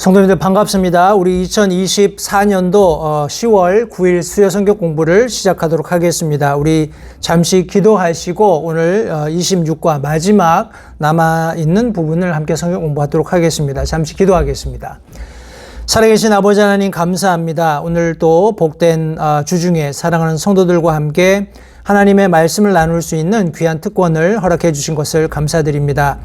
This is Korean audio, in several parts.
성도님들 반갑습니다. 우리 2024년도 10월 9일 수요 성경 공부를 시작하도록 하겠습니다. 우리 잠시 기도하시고 오늘 26과 마지막 남아있는 부분을 함께 성경 공부하도록 하겠습니다. 잠시 기도하겠습니다. 살아계신 아버지 하나님 감사합니다. 오늘 또 복된 주중에 사랑하는 성도들과 함께 하나님의 말씀을 나눌 수 있는 귀한 특권을 허락해 주신 것을 감사드립니다.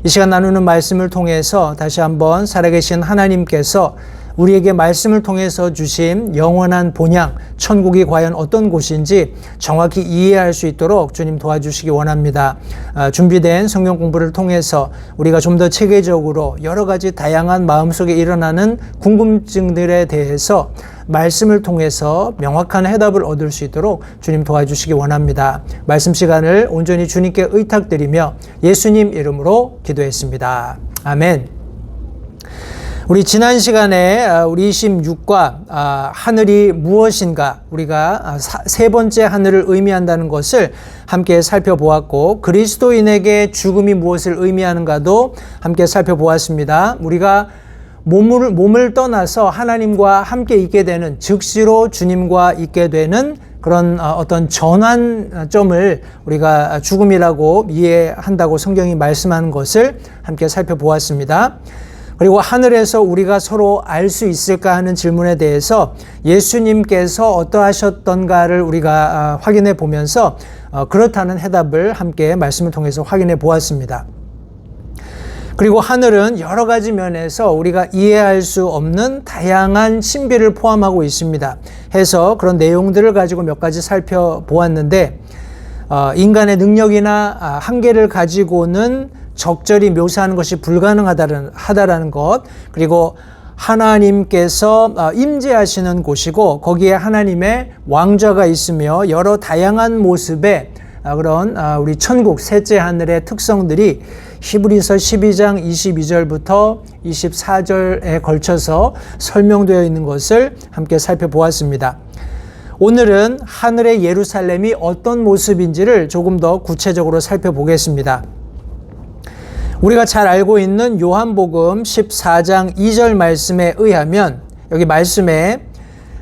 이 시간 나누는 말씀을 통해서 다시 한번 살아계신 하나님께서 우리에게 말씀을 통해서 주신 영원한 본향, 천국이 과연 어떤 곳인지 정확히 이해할 수 있도록 주님 도와주시기 원합니다. 준비된 성경 공부를 통해서 우리가 좀 더 체계적으로 여러 가지 다양한 마음속에 일어나는 궁금증들에 대해서 말씀을 통해서 명확한 해답을 얻을 수 있도록 주님 도와주시기 원합니다. 말씀 시간을 온전히 주님께 의탁드리며 예수님 이름으로 기도했습니다. 아멘. 우리 지난 시간에 우리 26과 하늘이 무엇인가, 우리가 세 번째 하늘을 의미한다는 것을 함께 살펴보았고, 그리스도인에게 죽음이 무엇을 의미하는가도 함께 살펴보았습니다. 우리가 몸을 떠나서 하나님과 함께 있게 되는, 즉시로 주님과 있게 되는 그런 어떤 전환점을 우리가 죽음이라고 이해한다고 성경이 말씀하는 것을 함께 살펴보았습니다. 그리고 하늘에서 우리가 서로 알 수 있을까 하는 질문에 대해서 예수님께서 어떠하셨던가를 우리가 확인해 보면서 그렇다는 해답을 함께 말씀을 통해서 확인해 보았습니다. 그리고 하늘은 여러 가지 면에서 우리가 이해할 수 없는 다양한 신비를 포함하고 있습니다. 해서 그런 내용들을 가지고 몇 가지 살펴보았는데, 인간의 능력이나 한계를 가지고는 적절히 묘사하는 것이 불가능하다라는 것, 그리고 하나님께서 임재하시는 곳이고 거기에 하나님의 왕좌가 있으며 여러 다양한 모습의 그런 우리 천국 셋째 하늘의 특성들이 히브리서 12장 22절부터 24절에 걸쳐서 설명되어 있는 것을 함께 살펴보았습니다. 오늘은 하늘의 예루살렘이 어떤 모습인지를 조금 더 구체적으로 살펴보겠습니다. 우리가 잘 알고 있는 요한복음 14장 2절 말씀에 의하면, 여기 말씀에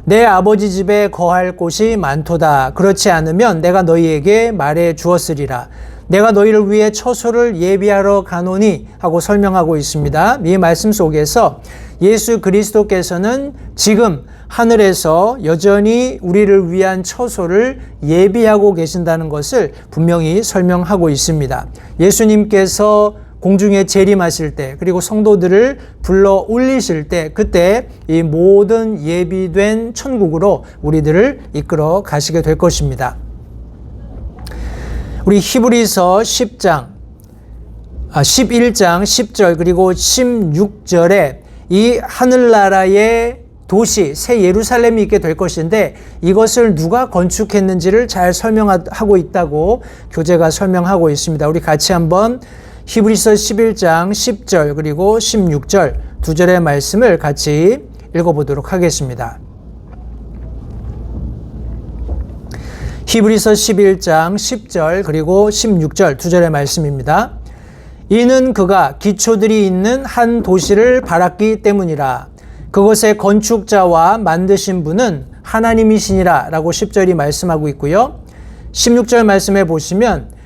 내 아버지 집에 거할 곳이 많도다. 그렇지 않으면 내가 너희에게 말해 주었으리라. 내가 너희를 위해 처소를 예비하러 가노니 하고 설명하고 있습니다. 이 말씀 속에서 예수 그리스도께서는 지금 하늘에서 여전히 우리를 위한 처소를 예비하고 계신다는 것을 분명히 설명하고 있습니다. 예수님께서 공중에 재림하실 때, 그리고 성도들을 불러 올리실 때, 그때 이 모든 예비된 천국으로 우리들을 이끌어 가시게 될 것입니다. 우리 히브리서 11장 10절 그리고 16절에 이 하늘나라의 도시 새 예루살렘이 있게 될 것인데, 이것을 누가 건축했는지를 잘 설명하고 있다고 교재가 설명하고 있습니다. 우리 같이 한번 히브리서 11장 10절 그리고 16절 두 절의 말씀을 같이 읽어보도록 하겠습니다. 히브리서 11장 10절 그리고 16절 두 절의 말씀입니다. 이는 그가 기초들이 있는 한 도시를 바랐기 때문이라. 그것의 건축자와 만드신 분은 하나님이시니라 라고 10절이 말씀하고 있고요. 16절 말씀해 보시면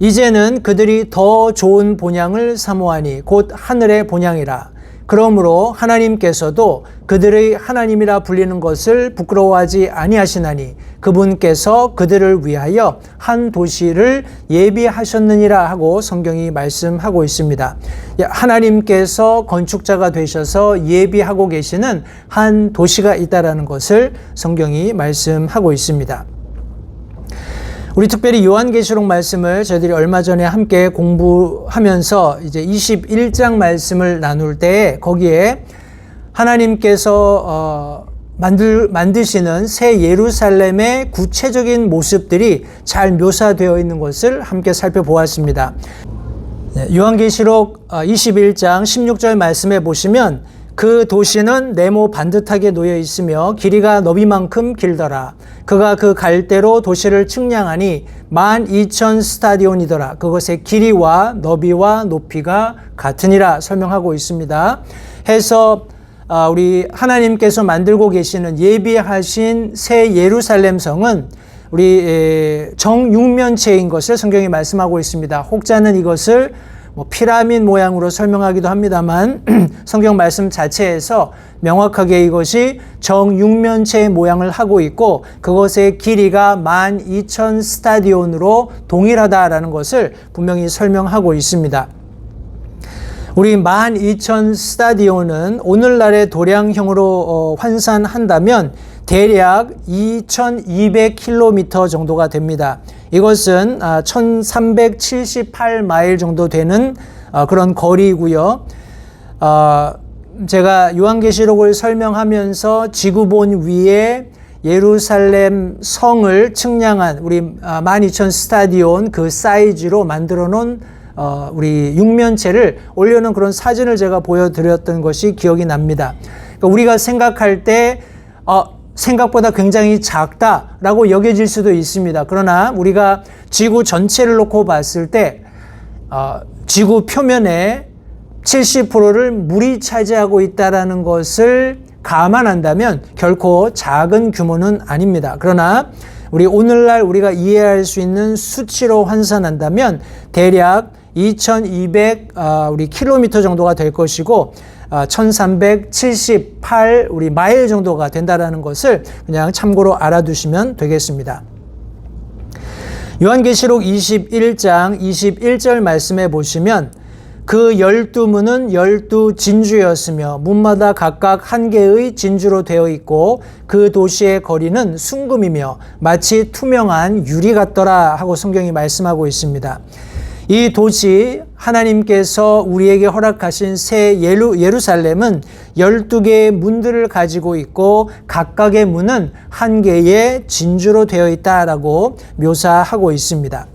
이제는 그들이 더 좋은 본향을 사모하니 곧 하늘의 본향이라. 그러므로 하나님께서도 그들의 하나님이라 불리는 것을 부끄러워하지 아니하시나니 그분께서 그들을 위하여 한 도시를 예비하셨느니라 하고 성경이 말씀하고 있습니다. 하나님께서 건축자가 되셔서 예비하고 계시는 한 도시가 있다라는 것을 성경이 말씀하고 있습니다. 우리 특별히 요한계시록 말씀을 저희들이 얼마 전에 함께 공부하면서 이제 21장 말씀을 나눌 때, 거기에 하나님께서 만드시는 새 예루살렘의 구체적인 모습들이 잘 묘사되어 있는 것을 함께 살펴보았습니다. 요한계시록 21장 16절 말씀에 보시면 그 도시는 네모 반듯하게 놓여 있으며 길이가 너비만큼 길더라. 그가 그 갈대로 도시를 측량하니 12,000 스타디온이더라. 그것의 길이와 너비와 높이가 같으니라 설명하고 있습니다. 해서 우리 하나님께서 만들고 계시는 예비하신 새 예루살렘 성은 우리 정육면체인 것을 성경이 말씀하고 있습니다. 혹자는 이것을 피라미드 모양으로 설명하기도 합니다만 성경 말씀 자체에서 명확하게 이것이 정육면체의 모양을 하고 있고 그것의 길이가 12,000 스타디온으로 동일하다라는 것을 분명히 설명하고 있습니다. 우리 12,000 스타디온은 오늘날의 도량형으로 환산한다면 대략 2,200km 정도가 됩니다. 이것은 1,378마일 정도 되는 그런 거리이고요. 제가 요한계시록을 설명하면서 지구본 위에 예루살렘 성을 측량한 우리 12,000 스타디온 그 사이즈로 만들어 놓은 우리 육면체를 올려놓은 그런 사진을 제가 보여드렸던 것이 기억이 납니다. 그러니까 우리가 생각할 때 생각보다 굉장히 작다라고 여겨질 수도 있습니다. 그러나 우리가 지구 전체를 놓고 봤을 때 지구 표면의 70%를 물이 차지하고 있다는 것을 감안한다면 결코 작은 규모는 아닙니다. 그러나 우리 오늘날 우리가 이해할 수 있는 수치로 환산한다면 대략 2,200 우리 킬로미터 정도가 될 것이고 1,378 우리 마일 정도가 된다라는 것을 그냥 참고로 알아두시면 되겠습니다. 요한계시록 21장 21절 말씀에 보시면 그 12문은 12진주였으며 문마다 각각 한 개의 진주로 되어 있고 그 도시의 거리는 순금이며 마치 투명한 유리 같더라 하고 성경이 말씀하고 있습니다. 이 도시 하나님께서 우리에게 허락하신 새 예루살렘은 12개의 문들을 가지고 있고 각각의 문은 한 개의 진주로 되어 있다라고 묘사하고 있습니다.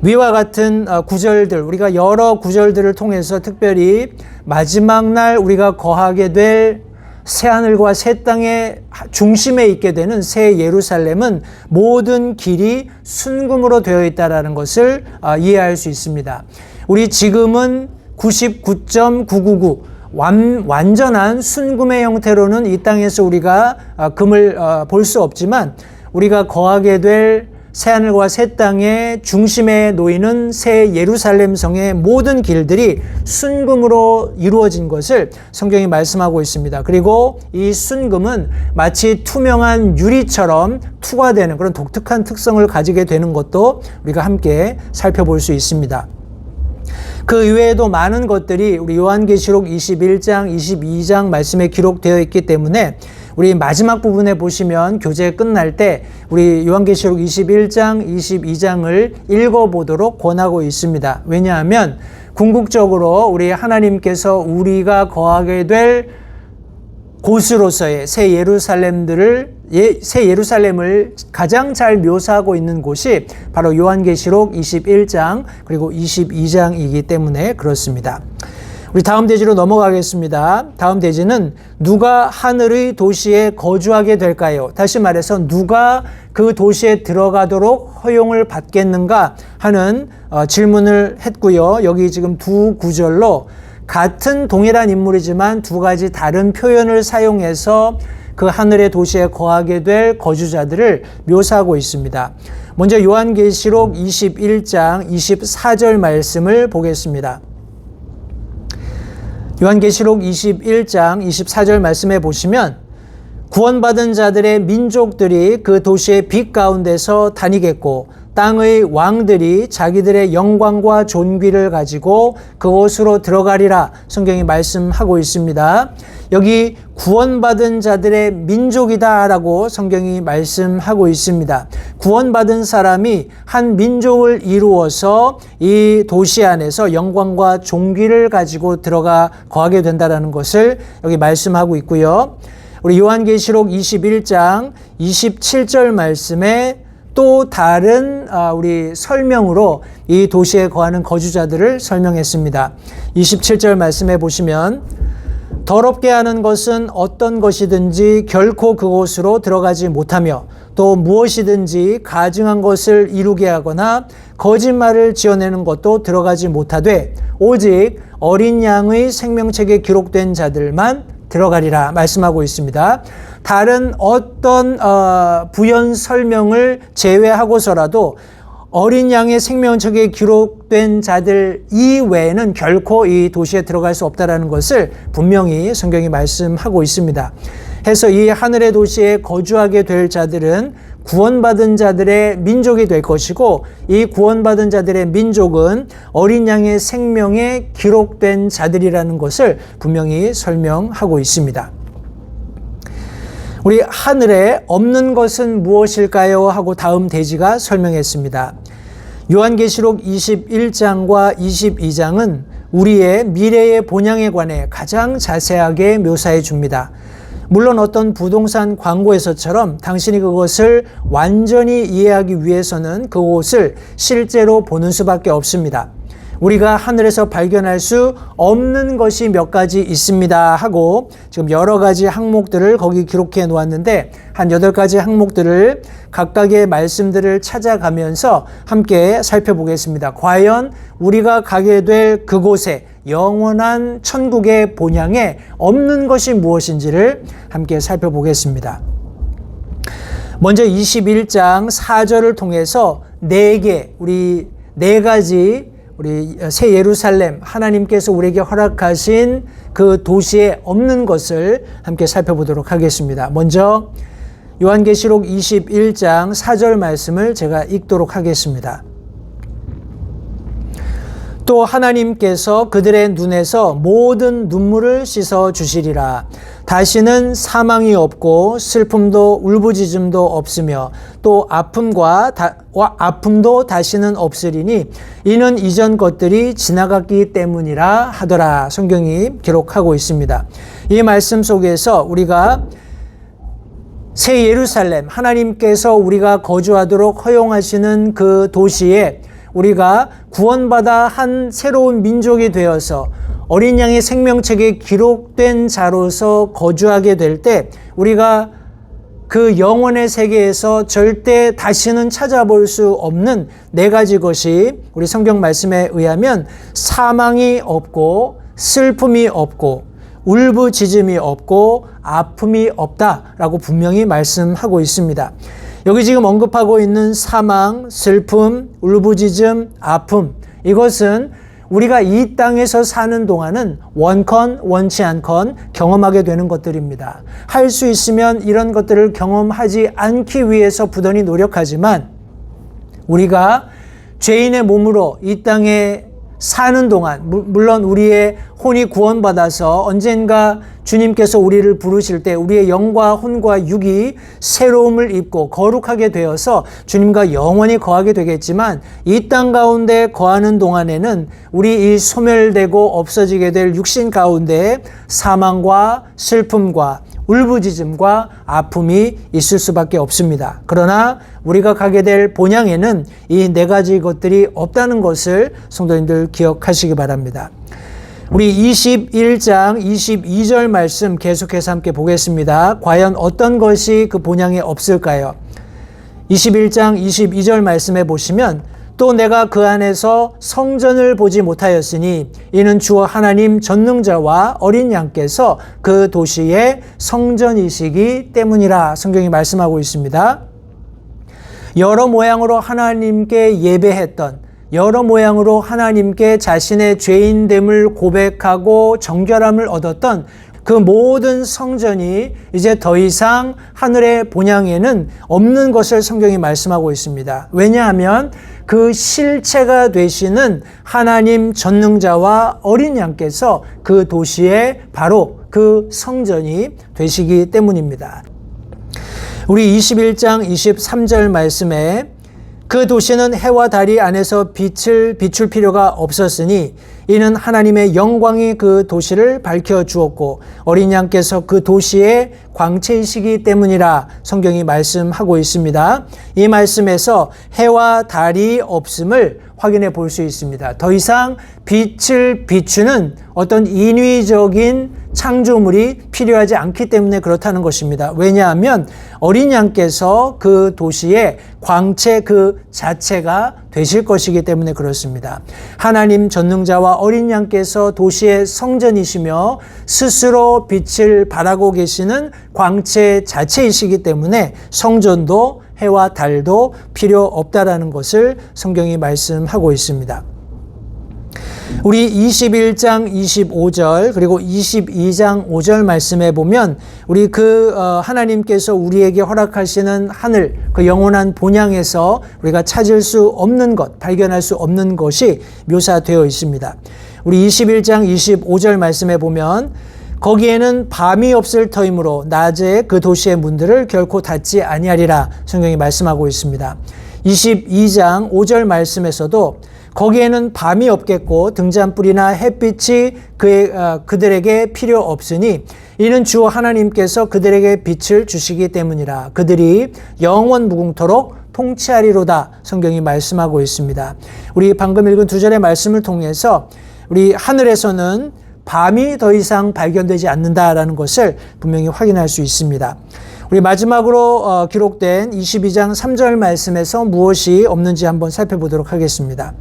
위와 같은 구절들, 우리가 여러 구절들을 통해서 특별히 마지막 날 우리가 거하게 될 새하늘과 새 땅의 중심에 있게 되는 새 예루살렘은 모든 길이 순금으로 되어 있다는 것을 이해할 수 있습니다. 우리 지금은 99.999 완전한 순금의 형태로는 이 땅에서 우리가 금을 볼 수 없지만 우리가 거하게 될 새하늘과 새 땅의 중심에 놓이는 새 예루살렘 성의 모든 길들이 순금으로 이루어진 것을 성경이 말씀하고 있습니다. 그리고 이 순금은 마치 투명한 유리처럼 투과되는 그런 독특한 특성을 가지게 되는 것도 우리가 함께 살펴볼 수 있습니다. 그 이외에도 많은 것들이 우리 요한계시록 21장, 22장 말씀에 기록되어 있기 때문에 우리 마지막 부분에 보시면 교제 끝날 때 우리 요한계시록 21장, 22장을 읽어보도록 권하고 있습니다. 왜냐하면 궁극적으로 우리 하나님께서 우리가 거하게 될 곳으로서의 새 예루살렘을 가장 잘 묘사하고 있는 곳이 바로 요한계시록 21장 그리고 22장이기 때문에 그렇습니다. 우리 다음 대지로 넘어가겠습니다. 다음 대지는 누가 하늘의 도시에 거주하게 될까요? 다시 말해서 누가 그 도시에 들어가도록 허용을 받겠는가 하는 질문을 했고요. 여기 지금 두 구절로 같은 동일한 인물이지만 두 가지 다른 표현을 사용해서 그 하늘의 도시에 거하게 될 거주자들을 묘사하고 있습니다. 먼저 요한계시록 21장 24절 말씀을 보겠습니다. 요한계시록 21장 24절 말씀에 보시면 구원받은 자들의 민족들이 그 도시의 빛 가운데서 다니겠고 땅의 왕들이 자기들의 영광과 존귀를 가지고 그곳으로 들어가리라 성경이 말씀하고 있습니다. 여기 구원받은 자들의 민족이다라고 성경이 말씀하고 있습니다. 구원받은 사람이 한 민족을 이루어서 이 도시 안에서 영광과 존귀를 가지고 들어가 거하게 된다는 것을 여기 말씀하고 있고요. 우리 요한계시록 21장 27절 말씀에 또 다른 우리 설명으로 이 도시에 거하는 거주자들을 설명했습니다. 27절 말씀에 보시면 더럽게 하는 것은 어떤 것이든지 결코 그곳으로 들어가지 못하며 또 무엇이든지 가증한 것을 이루게 하거나 거짓말을 지어내는 것도 들어가지 못하되 오직 어린 양의 생명책에 기록된 자들만 들어가리라 말씀하고 있습니다. 다른 어떤 부연 설명을 제외하고서라도 어린 양의 생명책에 기록된 자들 이외에는 결코 이 도시에 들어갈 수 없다라는 것을 분명히 성경이 말씀하고 있습니다. 해서 이 하늘의 도시에 거주하게 될 자들은 구원받은 자들의 민족이 될 것이고, 이 구원받은 자들의 민족은 어린 양의 생명에 기록된 자들이라는 것을 분명히 설명하고 있습니다. 우리 하늘에 없는 것은 무엇일까요? 하고 다음 대지가 설명했습니다. 요한계시록 21장과 22장은 우리의 미래의 본향에 관해 가장 자세하게 묘사해 줍니다. 물론 어떤 부동산 광고에서처럼 당신이 그것을 완전히 이해하기 위해서는 그곳을 실제로 보는 수밖에 없습니다. 우리가 하늘에서 발견할 수 없는 것이 몇 가지 있습니다 하고 지금 여러 가지 항목들을 거기 기록해 놓았는데, 한 8가지 항목들을 각각의 말씀들을 찾아가면서 함께 살펴보겠습니다. 과연 우리가 가게 될 그곳에, 영원한 천국의 본향에 없는 것이 무엇인지를 함께 살펴보겠습니다. 먼저 21장 4절을 통해서 우리 네 가지 우리 새 예루살렘, 하나님께서 우리에게 허락하신 그 도시에 없는 것을 함께 살펴보도록 하겠습니다. 먼저 요한계시록 21장 4절 말씀을 제가 읽도록 하겠습니다. 또 하나님께서 그들의 눈에서 모든 눈물을 씻어 주시리라. 다시는 사망이 없고 슬픔도 울부짖음도 없으며 또 아픔도 다시는 없으리니 이는 이전 것들이 지나갔기 때문이라 하더라. 성경이 기록하고 있습니다. 이 말씀 속에서 우리가 새 예루살렘, 하나님께서 우리가 거주하도록 허용하시는 그 도시에 우리가 구원받아 한 새로운 민족이 되어서 어린 양의 생명책에 기록된 자로서 거주하게 될 때 우리가 그 영원의 세계에서 절대 다시는 찾아볼 수 없는 4가지 것이 우리 성경 말씀에 의하면 사망이 없고 슬픔이 없고 울부짖음이 없고 아픔이 없다라고 분명히 말씀하고 있습니다. 여기 지금 언급하고 있는 사망, 슬픔, 울부짖음, 아픔, 이것은 우리가 이 땅에서 사는 동안은 원컨 원치 않건 경험하게 되는 것들입니다. 할 수 있으면 이런 것들을 경험하지 않기 위해서 부단히 노력하지만 우리가 죄인의 몸으로 이 땅에 사는 동안, 물론 우리의 혼이 구원받아서 언젠가 주님께서 우리를 부르실 때 우리의 영과 혼과 육이 새로움을 입고 거룩하게 되어서 주님과 영원히 거하게 되겠지만, 이 땅 가운데 거하는 동안에는 우리 이 소멸되고 없어지게 될 육신 가운데 사망과 슬픔과 울부짖음과 아픔이 있을 수밖에 없습니다. 그러나 우리가 가게 될 본향에는 이 4가지 것들이 없다는 것을 성도님들 기억하시기 바랍니다. 우리 21장 22절 말씀 계속해서 함께 보겠습니다. 과연 어떤 것이 그 본향에 없을까요? 21장 22절 말씀에 보시면 또 내가 그 안에서 성전을 보지 못하였으니 이는 주 하나님 전능자와 어린 양께서 그 도시의 성전이시기 때문이라. 성경이 말씀하고 있습니다. 여러 모양으로 하나님께 예배했던, 여러 모양으로 하나님께 자신의 죄인됨을 고백하고 정결함을 얻었던 그 모든 성전이 이제 더 이상 하늘의 본향에는 없는 것을 성경이 말씀하고 있습니다. 왜냐하면 그 실체가 되시는 하나님 전능자와 어린 양께서 그 도시에 바로 그 성전이 되시기 때문입니다. 우리 21장 23절 말씀에 그 도시는 해와 달이 안에서 빛을 비출 필요가 없었으니 이는 하나님의 영광이 그 도시를 밝혀주었고 어린 양께서 그 도시의 광채이시기 때문이라. 성경이 말씀하고 있습니다. 이 말씀에서 해와 달이 없음을 확인해 볼 수 있습니다. 더 이상 빛을 비추는 어떤 인위적인 창조물이 필요하지 않기 때문에 그렇다는 것입니다. 왜냐하면 어린 양께서 그 도시의 광채 그 자체가 되실 것이기 때문에 그렇습니다. 하나님 전능자와 어린 양께서 도시의 성전이시며 스스로 빛을 발하고 계시는 광채 자체이시기 때문에 성전도 해와 달도 필요 없다라는 것을 성경이 말씀하고 있습니다. 우리 21장 25절 그리고 22장 5절 말씀에 보면 우리 하나님께서 우리에게 허락하시는 하늘 그 영원한 본향에서 우리가 찾을 수 없는 것, 발견할 수 없는 것이 묘사되어 있습니다. 우리 21장 25절 말씀에 보면 거기에는 밤이 없을 터이므로 낮에 그 도시의 문들을 결코 닫지 아니하리라 성경이 말씀하고 있습니다. 22장 5절 말씀에서도 거기에는 밤이 없겠고 등잔불이나 햇빛이 그들에게 필요 없으니 이는 주 하나님께서 그들에게 빛을 주시기 때문이라. 그들이 영원 무궁토록 통치하리로다 성경이 말씀하고 있습니다. 우리 방금 읽은 두 절의 말씀을 통해서 우리 하늘에서는 밤이 더 이상 발견되지 않는다라는 것을 분명히 확인할 수 있습니다. 우리 마지막으로 기록된 22장 3절 말씀에서 무엇이 없는지 한번 살펴보도록 하겠습니다.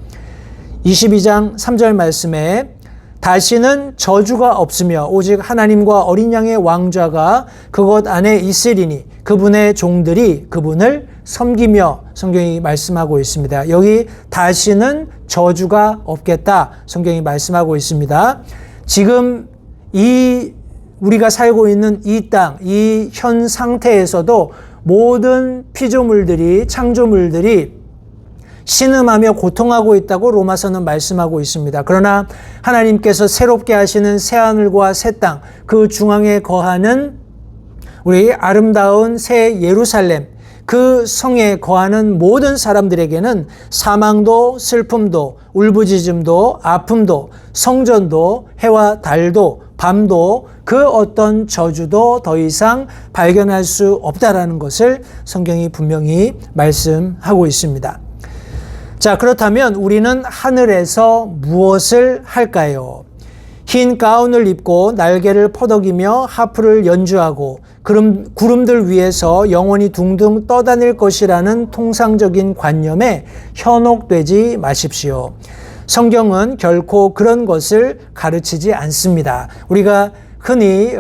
22장 3절 말씀에 다시는 저주가 없으며 오직 하나님과 어린 양의 왕좌가 그것 안에 있으리니 그분의 종들이 그분을 섬기며 성경이 말씀하고 있습니다. 여기 다시는 저주가 없겠다 성경이 말씀하고 있습니다. 지금 우리가 살고 있는 이 땅, 이 현 상태에서도 모든 피조물들이, 창조물들이 신음하며 고통하고 있다고 로마서는 말씀하고 있습니다. 그러나 하나님께서 새롭게 하시는 새하늘과 새 땅, 그 중앙에 거하는 우리 아름다운 새 예루살렘, 그 성에 거하는 모든 사람들에게는 사망도 슬픔도 울부짖음도 아픔도 성전도 해와 달도 밤도 그 어떤 저주도 더 이상 발견할 수 없다라는 것을 성경이 분명히 말씀하고 있습니다. 자, 그렇다면 우리는 하늘에서 무엇을 할까요? 흰 가운을 입고 날개를 퍼덕이며 하프를 연주하고 구름들 위에서 영원히 둥둥 떠다닐 것이라는 통상적인 관념에 현혹되지 마십시오. 성경은 결코 그런 것을 가르치지 않습니다. 우리가 흔히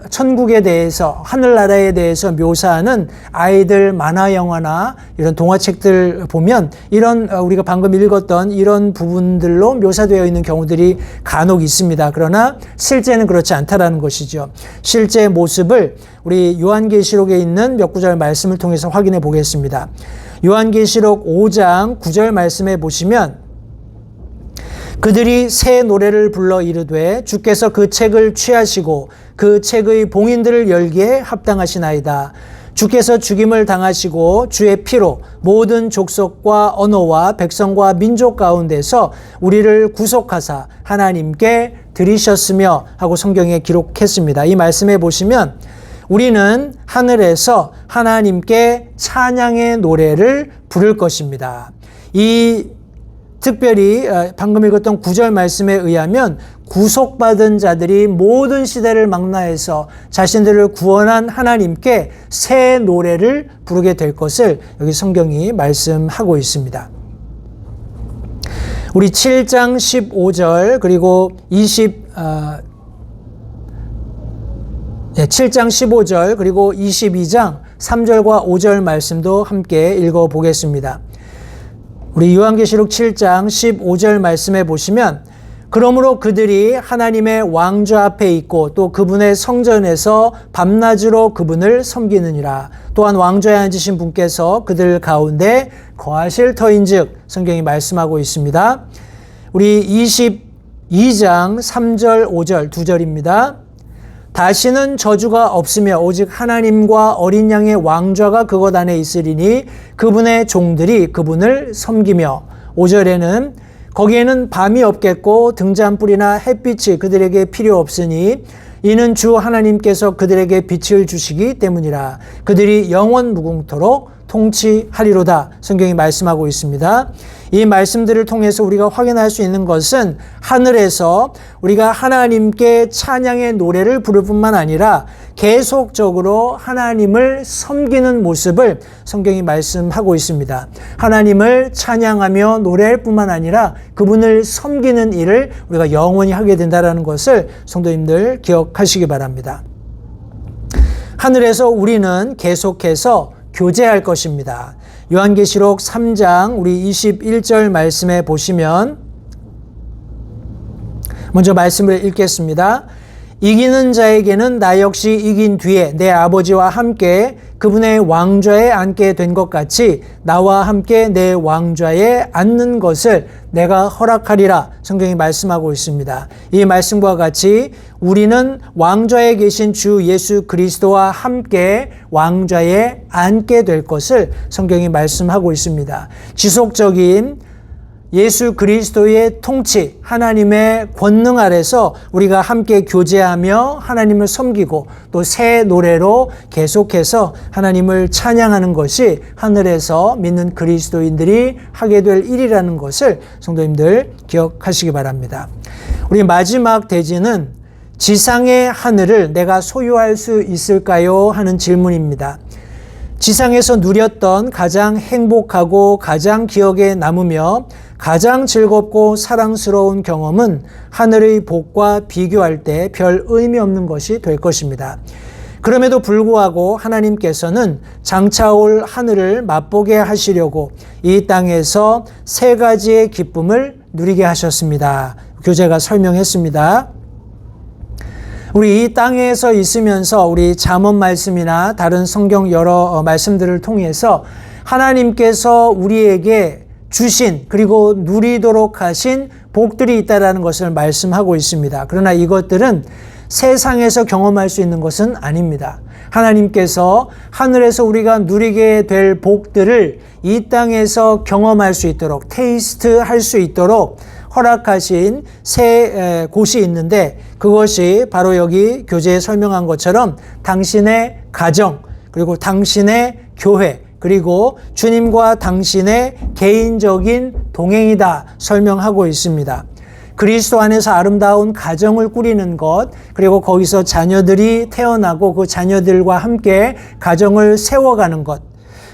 천국에 대해서 하늘나라에 대해서 묘사하는 아이들 만화 영화나 이런 동화책들 보면 이런 우리가 방금 읽었던 이런 부분들로 묘사되어 있는 경우들이 간혹 있습니다. 그러나 실제는 그렇지 않다라는 것이죠. 실제 모습을 우리 요한계시록에 있는 몇 구절 말씀을 통해서 확인해 보겠습니다. 요한계시록 5장 9절 말씀에 보시면 그들이 새 노래를 불러 이르되 주께서 그 책을 취하시고 그 책의 봉인들을 열기에 합당하시나이다. 주께서 죽임을 당하시고 주의 피로 모든 족속과 언어와 백성과 민족 가운데서 우리를 구속하사 하나님께 드리셨으며 하고 성경에 기록했습니다. 이 말씀에 보시면 우리는 하늘에서 하나님께 찬양의 노래를 부를 것입니다. 특별히 방금 읽었던 9절 말씀에 의하면 구속받은 자들이 모든 시대를 망라해서 자신들을 구원한 하나님께 새 노래를 부르게 될 것을 여기 성경이 말씀하고 있습니다. 우리 7장 15절 그리고 7장 15절 그리고 22장 3절과 5절 말씀도 함께 읽어보겠습니다. 우리 요한계시록 7장 15절 말씀에 보시면 그러므로 그들이 하나님의 왕좌 앞에 있고 또 그분의 성전에서 밤낮으로 그분을 섬기느니라. 또한 왕좌에 앉으신 분께서 그들 가운데 거하실 터인즉 성경이 말씀하고 있습니다. 우리 22장 3절 5절 두 절입니다. 다시는 저주가 없으며 오직 하나님과 어린 양의 왕좌가 그것 안에 있으리니 그분의 종들이 그분을 섬기며 5절에는 거기에는 밤이 없겠고 등잔불이나 햇빛이 그들에게 필요 없으니 이는 주 하나님께서 그들에게 빛을 주시기 때문이라. 그들이 영원 무궁토록 통치하리로다 성경이 말씀하고 있습니다. 이 말씀들을 통해서 우리가 확인할 수 있는 것은 하늘에서 우리가 하나님께 찬양의 노래를 부를 뿐만 아니라 계속적으로 하나님을 섬기는 모습을 성경이 말씀하고 있습니다. 하나님을 찬양하며 노래할 뿐만 아니라 그분을 섬기는 일을 우리가 영원히 하게 된다는 것을 성도님들 기억하시기 바랍니다. 하늘에서 우리는 계속해서 교제할 것입니다. 요한계시록 3장 우리 21절 말씀에 보시면 먼저 말씀을 읽겠습니다. 이기는 자에게는 나 역시 이긴 뒤에 내 아버지와 함께 그분의 왕좌에 앉게 된 것 같이 나와 함께 내 왕좌에 앉는 것을 내가 허락하리라 성경이 말씀하고 있습니다. 이 말씀과 같이 우리는 왕좌에 계신 주 예수 그리스도와 함께 왕좌에 앉게 될 것을 성경이 말씀하고 있습니다. 지속적인 예수 그리스도의 통치, 하나님의 권능 아래서 우리가 함께 교제하며 하나님을 섬기고 또 새 노래로 계속해서 하나님을 찬양하는 것이 하늘에서 믿는 그리스도인들이 하게 될 일이라는 것을 성도님들 기억하시기 바랍니다. 우리 마지막 대지는 지상의 하늘을 내가 소유할 수 있을까요? 하는 질문입니다. 지상에서 누렸던 가장 행복하고 가장 기억에 남으며 가장 즐겁고 사랑스러운 경험은 하늘의 복과 비교할 때 별 의미 없는 것이 될 것입니다. 그럼에도 불구하고 하나님께서는 장차 올 하늘을 맛보게 하시려고 이 땅에서 세 가지의 기쁨을 누리게 하셨습니다. 교재가 설명했습니다. 우리 이 땅에서 있으면서 우리 잠언 말씀이나 다른 성경 여러 말씀들을 통해서 하나님께서 우리에게 주신 그리고 누리도록 하신 복들이 있다는 것을 말씀하고 있습니다. 그러나 이것들은 세상에서 경험할 수 있는 것은 아닙니다. 하나님께서 하늘에서 우리가 누리게 될 복들을 이 땅에서 경험할 수 있도록 테이스트 할 수 있도록 허락하신 새 곳이 있는데 그것이 바로 여기 교재에 설명한 것처럼 당신의 가정 그리고 당신의 교회 그리고 주님과 당신의 개인적인 동행이다 설명하고 있습니다. 그리스도 안에서 아름다운 가정을 꾸리는 것 그리고 거기서 자녀들이 태어나고 그 자녀들과 함께 가정을 세워가는 것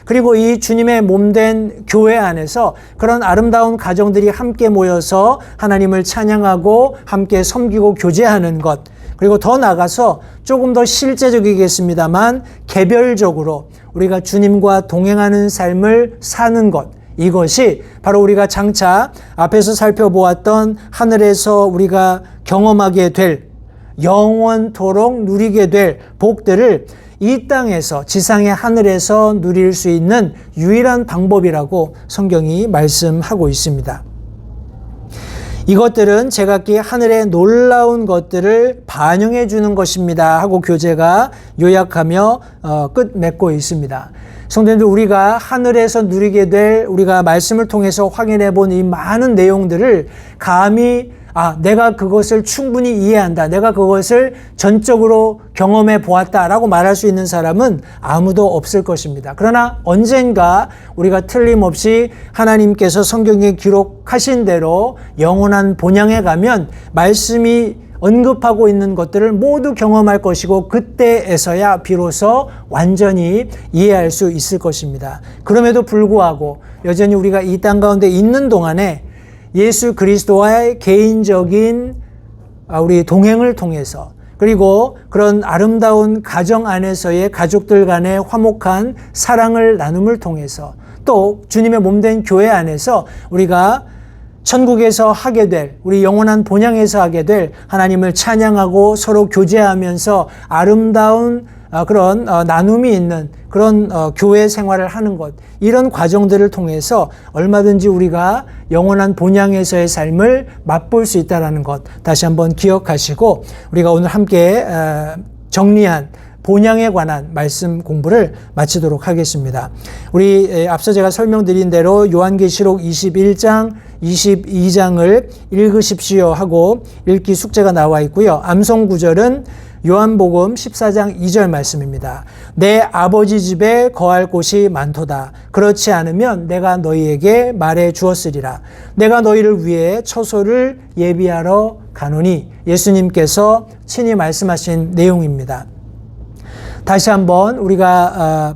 그리고 이 주님의 몸된 교회 안에서 그런 아름다운 가정들이 함께 모여서 하나님을 찬양하고 함께 섬기고 교제하는 것 그리고 더 나아가서 조금 더 실제적이겠습니다만 개별적으로 우리가 주님과 동행하는 삶을 사는 것 이것이 바로 우리가 장차 앞에서 살펴보았던 하늘에서 우리가 경험하게 될 영원토록 누리게 될 복들을 이 땅에서 지상의 하늘에서 누릴 수 있는 유일한 방법이라고 성경이 말씀하고 있습니다. 이것들은 제각기 하늘의 놀라운 것들을 반영해 주는 것입니다 하고 교재가 요약하며 끝 맺고 있습니다. 성도님들 우리가 하늘에서 누리게 될 우리가 말씀을 통해서 확인해 본 이 많은 내용들을 감히 내가 그것을 충분히 이해한다. 내가 그것을 전적으로 경험해 보았다라고 말할 수 있는 사람은 아무도 없을 것입니다. 그러나 언젠가 우리가 틀림없이 하나님께서 성경에 기록하신 대로 영원한 본향에 가면 말씀이 언급하고 있는 것들을 모두 경험할 것이고 그때에서야 비로소 완전히 이해할 수 있을 것입니다. 그럼에도 불구하고 여전히 우리가 이 땅 가운데 있는 동안에 예수 그리스도와의 개인적인 우리 동행을 통해서 그리고 그런 아름다운 가정 안에서의 가족들 간의 화목한 사랑을 나눔을 통해서 또 주님의 몸된 교회 안에서 우리가 천국에서 하게 될 우리 영원한 본향에서 하게 될 하나님을 찬양하고 서로 교제하면서 아름다운 그런 나눔이 있는 그런 교회 생활을 하는 것 이런 과정들을 통해서 얼마든지 우리가 영원한 본향에서의 삶을 맛볼 수 있다는 것 다시 한번 기억하시고 우리가 오늘 함께 정리한 본향에 관한 말씀 공부를 마치도록 하겠습니다. 우리 앞서 제가 설명드린 대로 요한계시록 21장, 22장을 읽으십시오 하고 읽기 숙제가 나와 있고요. 암송 구절은 요한복음 14장 2절 말씀입니다. 내 아버지 집에 거할 곳이 많도다. 그렇지 않으면 내가 너희에게 말해 주었으리라. 내가 너희를 위해 처소를 예비하러 가노니, 예수님께서 친히 말씀하신 내용입니다. 다시 한번 우리가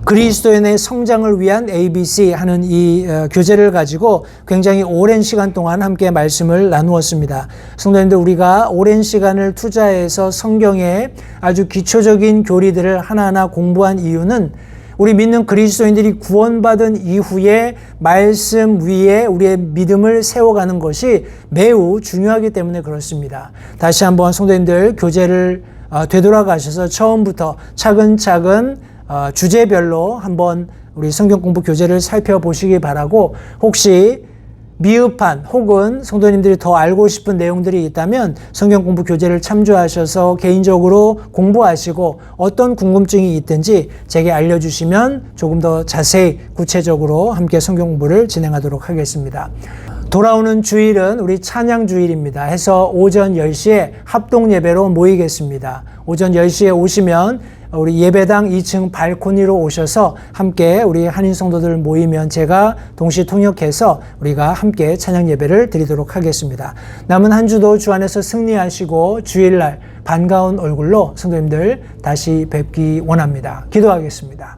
그리스도인의 성장을 위한 ABC 하는 이 교재를 가지고 굉장히 오랜 시간 동안 함께 말씀을 나누었습니다. 성도님들, 우리가 오랜 시간을 투자해서 성경의 아주 기초적인 교리들을 하나하나 공부한 이유는 우리 믿는 그리스도인들이 구원받은 이후에 말씀 위에 우리의 믿음을 세워가는 것이 매우 중요하기 때문에 그렇습니다. 다시 한번 성도님들, 교재를 되돌아가셔서 처음부터 차근차근 주제별로 한번 우리 성경 공부 교재를 살펴보시기 바라고, 혹시 미흡한 혹은 성도님들이 더 알고 싶은 내용들이 있다면 성경 공부 교재를 참조하셔서 개인적으로 공부하시고 어떤 궁금증이 있든지 제게 알려주시면 조금 더 자세히 구체적으로 함께 성경 공부를 진행하도록 하겠습니다. 돌아오는 주일은 우리 찬양 주일입니다. 해서 오전 10시에 합동 예배로 모이겠습니다. 오전 10시에 오시면 우리 예배당 2층 발코니로 오셔서 함께 우리 한인 성도들 모이면 제가 동시 통역해서 우리가 함께 찬양 예배를 드리도록 하겠습니다. 남은 한 주도 주 안에서 승리하시고 주일날 반가운 얼굴로 성도님들 다시 뵙기 원합니다. 기도하겠습니다.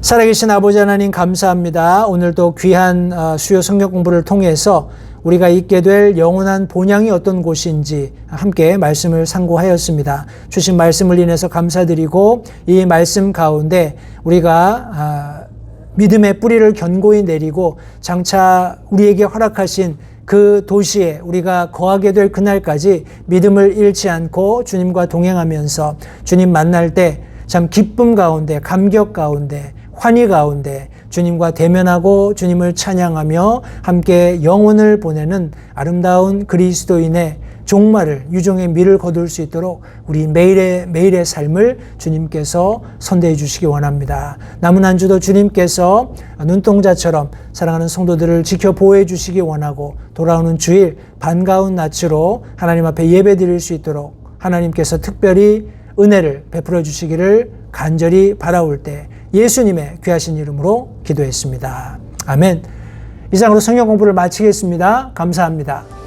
살아계신 아버지 하나님, 감사합니다. 오늘도 귀한 수요 성경 공부를 통해서 우리가 있게 될 영원한 본향이 어떤 곳인지 함께 말씀을 상고하였습니다. 주신 말씀을 인해서 감사드리고, 이 말씀 가운데 우리가 믿음의 뿌리를 견고히 내리고 장차 우리에게 허락하신 그 도시에 우리가 거하게 될 그날까지 믿음을 잃지 않고 주님과 동행하면서 주님 만날 때 참 기쁨 가운데, 감격 가운데, 환희 가운데 주님과 대면하고 주님을 찬양하며 함께 영혼을 보내는 아름다운 그리스도인의 종말을, 유종의 미를 거둘 수 있도록 우리 매일의 삶을 주님께서 선대해 주시기 원합니다. 남은 한 주도 주님께서 눈동자처럼 사랑하는 성도들을 지켜 보호해 주시기 원하고, 돌아오는 주일 반가운 낯으로 하나님 앞에 예배 드릴 수 있도록 하나님께서 특별히 은혜를 베풀어 주시기를 간절히 바라올 때 예수님의 귀하신 이름으로 기도했습니다. 아멘. 이상으로 성경 공부를 마치겠습니다. 감사합니다.